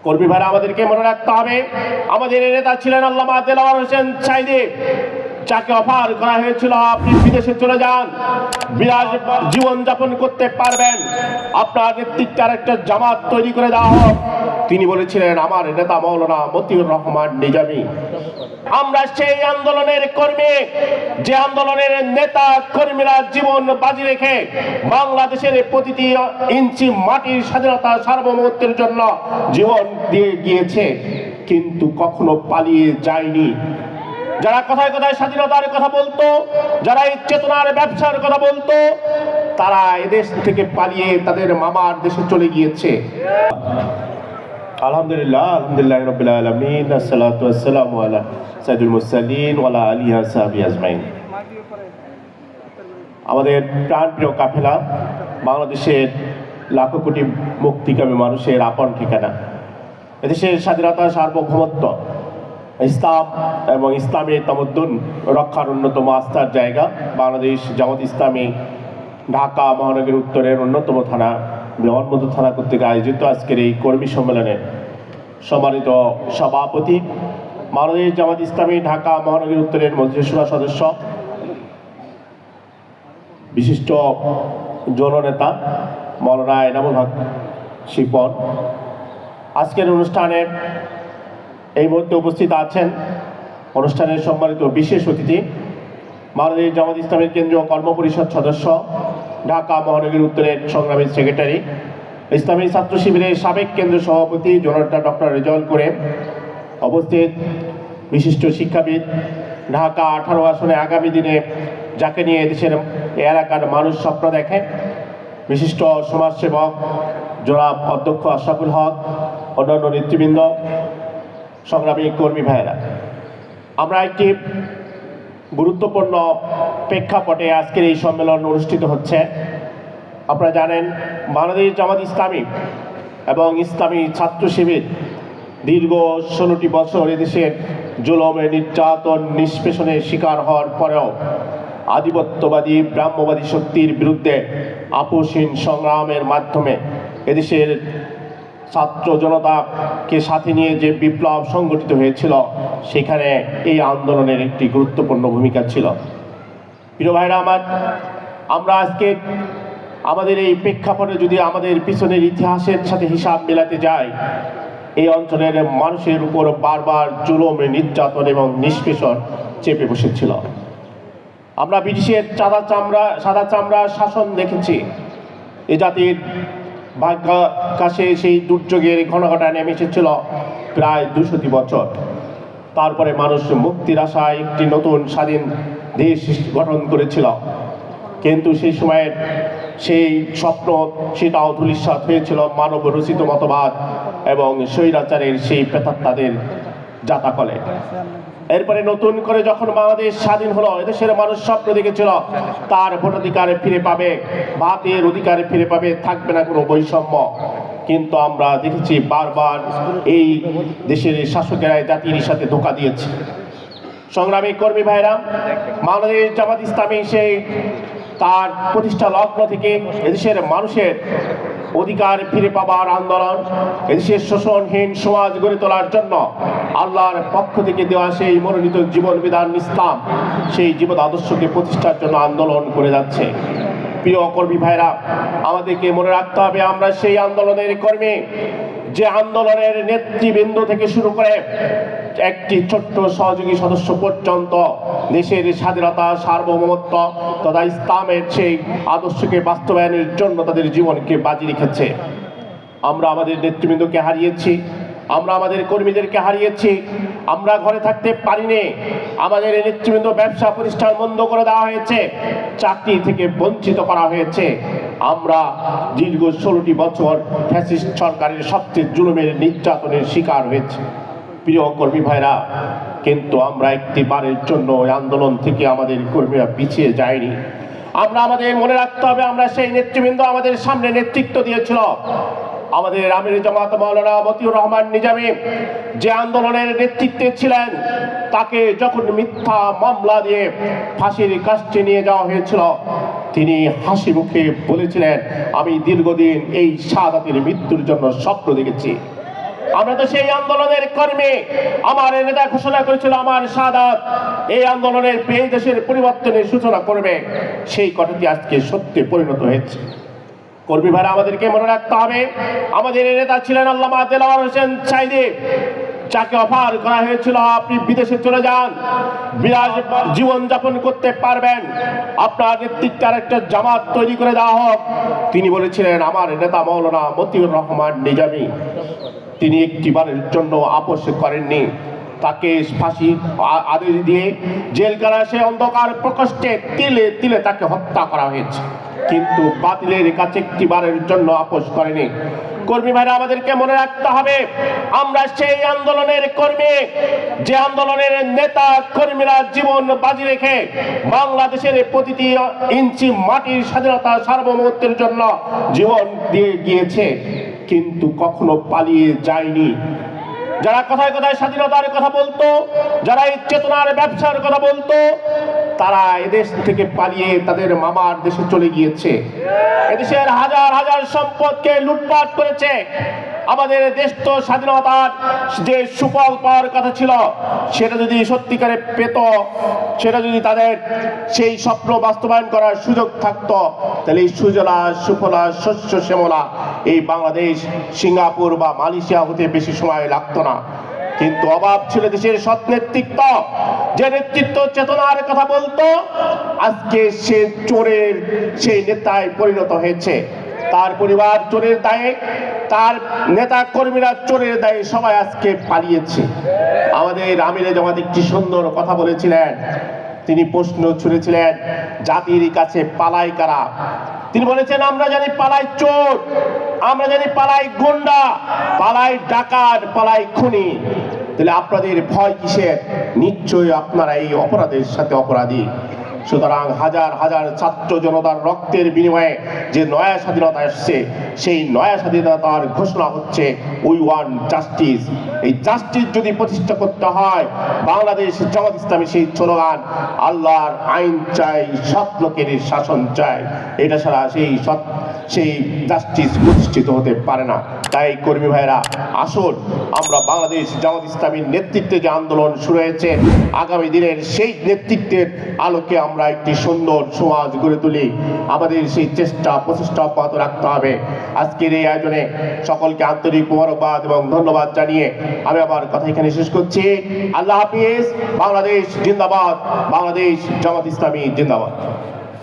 কর্মী ভাইরা, আমাদেরকে মনে রাখতে হবে, আমাদের নেতা ছিলেন আল্লামা দেলোয়ার হোসেন সাঈদী, যাকে অফার করা হয়েছিল আপনি বিদেশে চলে যান, বিরাজ জীবন যাপন করতে পারবেন, আপনার নেতৃত্বে আরেকটা জামাত তৈরি করে দেওয়া হোক। তিনি বলেছিলেন আমার নেতা মাওলানা মতিউর রহমান নিজামী। আমরা সেই আন্দোলনের কর্মী, যে আন্দোলনের নেতা কর্মীরা জীবন বাজি রেখে বাংলাদেশের প্রতিটি ইঞ্চি মাটির স্বাধীনতা সার্বভৌমত্বের জন্য জীবন দিয়ে গিয়েছে, কিন্তু কখনো পালিয়ে যায়নি। যারা কথায় কথায় স্বাধীনতার কথা বলতো, যারা এই চেতনার ব্যবসার কথা বলতো, তারা এদেশ থেকে পালিয়ে তাদের মামার দেশে চলে গিয়েছে। আলহামদুলিল্লাহ, আলহামদুলিল্লাহ রাব্বিল আলামিন, আসসালাতু ওয়াসসালামু আলা সাইয়্যিদুল মুরসালিন ওয়া আলা আলিহি ওয়া সাহবিহি আজমাইন। আমাদের প্রাণপ্রিয় কাফেলা, বাংলাদেশের লাখো কোটি মুক্তিকামী মানুষের আপন ঠিকানা, এদেশের স্বাধীনতা সার্বভৌমত্ব, ইসলাম এবং ইসলামী তামাদ্দুন রক্ষার অন্যতম আস্থার জায়গা বাংলাদেশ জামাত ইসলামী ঢাকা মহানগরীর উত্তরের অন্যতম থানা বিমানবন্দর থানা কর্তৃক আয়োজিত আজকের এই কর্মী সম্মেলনে সম্মানিত সভাপতি, বাংলাদেশ জামাত ইসলামী ঢাকা মহানগরীর উত্তরের মজলিস শুরা সদস্য, বিশিষ্ট জননেতা মাওলানা এনামুল হক শিপন, আজকের অনুষ্ঠানে এই মুহূর্তে উপস্থিত আছেন অনুষ্ঠানের সম্মানিত বিশেষ অতিথি, বাংলাদেশ জামাত ইসলামের কেন্দ্রীয় কর্মপরিষদ সদস্য, ঢাকা মহানগরীর উত্তরের সংগ্রামী সেক্রেটারি, ইসলামী ছাত্র শিবিরের সাবেক কেন্দ্রীয় সভাপতি জননেতা ডক্টর রেজাউল করিম, উপস্থিত বিশিষ্ট শিক্ষাবিদ, ঢাকা 18 আসনে আগামী দিনে যাকে নিয়ে দেশের এলাকার মানুষ স্বপ্ন দেখে, বিশিষ্ট সমাজসেবক জনাব অধ্যক্ষ আশরাফুল হক, অন্যান্য নেতৃবৃন্দ, সংগ্রামী কর্মী ভাইয়েরা, আমরা একটি গুরুত্বপূর্ণ প্রেক্ষাপটে আজকের এই সম্মেলন অনুষ্ঠিত হচ্ছে। আপনারা জানেন, বাংলাদেশ জামাত ইসলামী এবং ইসলামী ছাত্র শিবির দীর্ঘ 16টি বছর এদেশের জুলুমে নির্যাতন নিষ্পেষণের শিকার হওয়ার পরেও আধিপত্যবাদী ব্রাহ্মবাদী শক্তির বিরুদ্ধে আপোষহীন সংগ্রামের মাধ্যমে এদেশের ছাত্র জনতাকে সাথে নিয়ে যে বিপ্লব সংগঠিত হয়েছিল, সেখানে এই আন্দোলনের একটি গুরুত্বপূর্ণ ভূমিকা ছিল। প্রিয় ভাইরা আমার, আমরা আজকে আমাদের এই প্রেক্ষাপটে যদি আমাদের পিছনের ইতিহাসের সাথে হিসাব মেলাতে যাই, এই অঞ্চলের মানুষের উপর বারবার জুলুম, নির্যাতন এবং নিষ্পেষণ চেপে বসেছিল। আমরা ব্রিটিশের সাদা চামড়া শাসন দেখেছি। এ জাতির ভাগ্যাকাশে সেই দুর্যোগের ঘনঘটা নেমে এসেছিল প্রায় 200টি বছর। তারপরে মানুষ মুক্তির আশায় একটি নতুন স্বাধীন দেশ গঠন করেছিল, কিন্তু সেই সময়ের সেই স্বপ্ন সেটাও ধূলিসাৎ হয়েছিল মানব রচিত মতবাদ এবং স্বৈরাচারের সেই প্রেতাত্মাদের জাতাকলে। এরপরে নতুন করে যখন বাংলাদেশ স্বাধীন হলো, এদেশের মানুষ স্বপ্ন দেখেছিল তার ভোটাধিকার ফিরে পাবে, ভাতের অধিকার ফিরে পাবে, থাকবে না কোনো বৈষম্য। কিন্তু আমরা দেখেছি বারবার এই দেশের শাসকেরা জাতির সাথে ধোঁকা দিয়েছে। সংগ্রামী কর্মী ভাইরা, বাংলাদেশ জামাত ইসলামী সেই তার প্রতিষ্ঠা লগ্ন থেকে এদেশের মানুষের অধিকার ফিরে পাবার আন্দোলন, এদেশের শোষণহীন সমাজ গড়ে তোলার জন্য আল্লাহর পক্ষ থেকে দেওয়া সেই মনোনীত জীবন বিধান ইসলাম, সেই জীবন আদর্শকে প্রতিষ্ঠার জন্য আন্দোলন করে যাচ্ছে। প্রিয় কর্মী ভাইরা, আমাদেরকে মনে রাখতে হবে আমরা সেই আন্দোলনের কর্মী, যে আন্দোলনের নেতৃবৃন্দ থেকে শুরু করে একটি ছোট্ট সহযোগী সদস্য পর্যন্ত দেশের স্বাধীনতা সার্বভৌমত্ব তথা ইসলামের সেই আদর্শকে বাস্তবায়নের জন্য তাদের জীবনকে বাজি রেখেছে। আমরা আমাদের নেতৃবৃন্দকে হারিয়েছি, আমরা আমাদের কর্মীদেরকে হারিয়েছি, আমরা ঘরে থাকতে পারিনি, আমাদের নেতৃবৃন্দ ব্যবসা প্রতিষ্ঠান বন্ধ করে দেওয়া হয়েছে, চাকরি থেকে বঞ্চিত করা হয়েছে। আমরা দীর্ঘ 16টি বছর ফ্যাসিস্ট সরকারের সবচেয়ে জুলুমের নির্যাতনের শিকার হয়েছে। প্রিয় কর্মী ভাইরা, কিন্তু আমরা একটি বারের জন্য ওই আন্দোলন থেকে আমাদের কর্মীরা পিছিয়ে যায়নি। আমরা আমাদের মনে রাখতে হবে, আমরা সেই নেতৃবৃন্দ আমাদের সামনে নেতৃত্ব দিয়েছিল। আমাদের আমির জামাত মাওলানা মতিউর রহমান নিজামী যে আন্দোলনের নেতৃত্বে ছিলেন, তাকে যখন মিথ্যা মামলা দিয়ে ফাঁসির কাস্টে নিয়ে যাওয়া হয়েছিল, তিনি হাসি মুখে বলেছিলেন, আমি দীর্ঘদিন এই শাহাদাতের মৃত্যুর জন্য স্বপ্ন দেখেছি। আমরা তো সেই আন্দোলনের কর্মী। আমার নেতা ঘোষণা করেছিল আমার শাহাদাত এই আন্দোলনের এই দেশের পরিবর্তনের সূচনা করবে, সেই কথাটি আজকে সত্যি পরিণত হয়েছে। কর্মী ভাইরা আমাদেরকে মনে রাখতে হবে, আমাদের নেতা ছিলেন আল্লামা দেলাওয়ার হোসেন সাঈদী, যাকে অফার করা হয়েছিল আপনি বিদেশে চলে যান, বিরাজ জীবন যাপন করতে পারবেন, আপনার নেতৃত্বে একটা জামাত তৈরি করে দেওয়া হোক। তিনি বলেছিলেন, আমার নেতা মাওলানা মতিউর রহমান নিজামী, তিনি একটিবারের জন্য আপোষ করেননি। তাকে ফাঁসি আদেশ দিয়ে জেলখানায় অন্ধকার প্রকোষ্ঠে তিলে তিলে তাকে হত্যা করা হয়েছে, কিন্তু বাতিলের কাছে একটিবারের জন্য আপোষ করেনি। কর্মী ভাইরা আমাদেরকে মনে রাখতে হবে, আমরা সেই আন্দোলনের কর্মী, যে আন্দোলনের নেতা কর্মীরা জীবন বাজি রেখে বাংলাদেশের প্রতিটি ইঞ্চি মাটির স্বাধীনতা সার্বভৌমত্বের জন্য জীবন দিয়ে গিয়েছে, কিন্তু কখনো পালিয়ে যায়নি। যারা কথায় কথায় স্বাধীনতার কথা বলতো, যারা এই চেতনার ব্যবসার কথা বলতো, তারা এদেশ থেকে পালিয়ে তাদের মামার দেশে চলে গিয়েছে। এদেশের হাজার হাজার সম্পদকে লুটপাট করেছে। আমাদের দেশ তো স্বাধীনতার যে সুফল পাওয়ার কথা ছিল, সেটা যদি সত্যিকারে পেত, সেটা যদি তাদের সেই স্বপ্ন বাস্তবায়ন করার সুযোগ থাকতো, তাহলে এই সুজলা সুফলা শস্য শ্যামলা এই বাংলাদেশ সিঙ্গাপুর বা মালয়েশিয়া হতে বেশি সময় লাগতো না। কিন্তু অভাব ছিল দেশের সৎ নেতৃত্ব, যে নেতৃত্ব চেতনার কথা বলতো। আজকে সে চোরের সেই নেতায় পরিণত হয়েছে। তার পরিবার চোরের দায়ে, তার নেতা কর্মীরা চোরের দায়ে সবাই আজকে পালিয়েছে। আমাদের আমিরে জামাত একটি সুন্দর কথা বলেছিলেন, তিনি প্রশ্ন ছুড়েছিলেন, জাতির কাছে পালাই কারা? তিনি বলেছেন, আমরা জানি পালাই চোর, আমরা জানি পালাই গুন্ডা, পালাই ডাকাত, পালাই খুনি। তাহলে আপনাদের ভয় কিসের? নিশ্চয়ই আপনারা এই অপরাধের সাথে অপরাধী। সুতরাং হাজার হাজার ছাত্র জনতার রক্তের বিনিময়ে যে নয়া স্বাধীনতা আসছে, সেই নয়া স্বাধীনতার ঘোষণা হচ্ছে উই ওয়ান্ট জাস্টিস। এই জাস্টিস যদি প্রতিষ্ঠা করতে হয়, বাংলাদেশ জামাত ইসলামী সেই স্লোগান, আল্লাহর আইন চাই, সৎ লোকের শাসন চাই, এটা ছাড়া সেই জাস্টিস প্রতিষ্ঠিত হতে পারে না। তাই কর্মী ভাইরা, আসুন আমরা বাংলাদেশ জামাত ইসলামীর নেতৃত্বে যে আন্দোলন শুরু হয়েছে, আগামী দিনের সেই নেতৃত্বের আলোকে আমরা একটি সুন্দর সমাজ গড়ে তুলি। আমাদের সেই চেষ্টা প্রচেষ্টা অব্যাহত রাখতে হবে। আজকের এই আয়োজনে সকলকে আন্তরিক মোবারকবাদ এবং ধন্যবাদ জানিয়ে আমি আমার কথা এখানে শেষ করছি। আল্লাহ হাফিজ। বাংলাদেশ জিন্দাবাদ, বাংলাদেশ জামাত ইসলামী জিন্দাবাদ।